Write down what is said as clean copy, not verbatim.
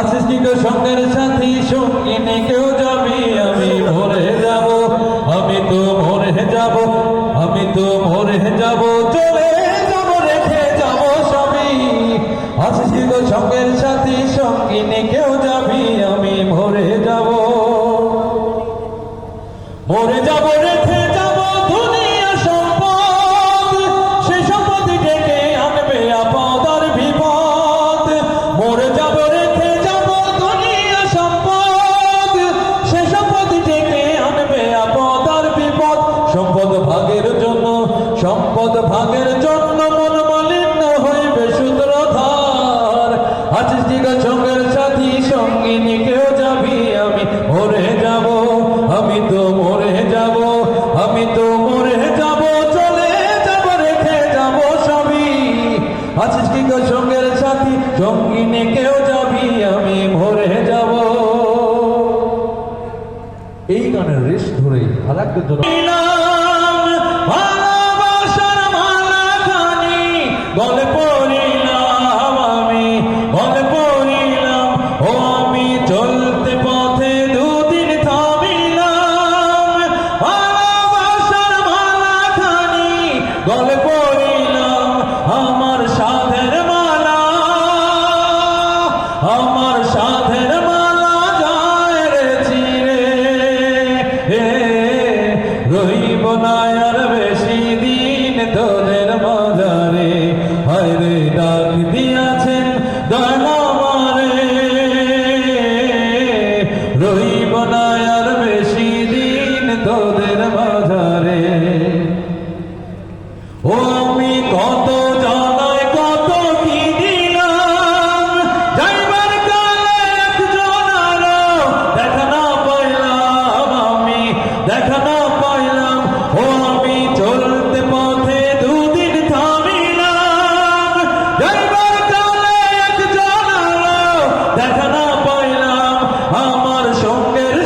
আছিস কি গো সঙ্গের সাথী সঙ্গিনী কেউ যাবি আমি মরে যাব আমি তো মরে যাব আমি তো মরে যাব চলে যাব রেখে যাব সবই আছিস কি গো সঙ্গের সাথী সঙ্গিনী কেউ যাবি আমি মরে যাব রেখে যাব দুনিয়া সম্পদ সে সম্পদ ডেকে আনবে আপদ আর বিপদ মরে যাব রেখে যাব দুনিয়া সম্পদ সে সম্পদ ডেকে আনবে আপদ আর বিপদ সম্পদ ভাগের জন্য মন মালিন্য হইবে সূত্রধার আছিস কি গো সঙ্গের সাথী সঙ্গিনী কেউ যাবি আমি মরে যাব আমি তো মরে যাব আমি তো মরে যাব চলে যাব রেখে যাব সবই আছিস কি গো সঙ্গের সাথী সঙ্গিনী কেউ যাবি আমি মরে যাব। এই গানের রেশ ধরে আর একটা জন্য ভালোবাসার মালা খানি গলে পড়িলাম আমি গলে পড়িলাম ও আমি চলতে পথে দুদিন থামিলাম ভালোবাসার মালা খানি গলে পড়িলাম আমার সাধের মালা যায় রে চিরে রহিব না আর বেশি দিন তোদের মাঝারে হায় রে ডাক দিয়াছেন দয়ামারে রহিব না আর বেশি দিন তোদের মাঝারে ও আমি কত জানাই কত কি দিলাম যাইবার কালে একজন আরো দেখা না পাইলাম আমি দেখা না পাইলাম ও আমি চলতে পথে দুদিন থামিলাম যাইবার কালে একজন আরো দেখা না পাইলাম আমার সঙ্গের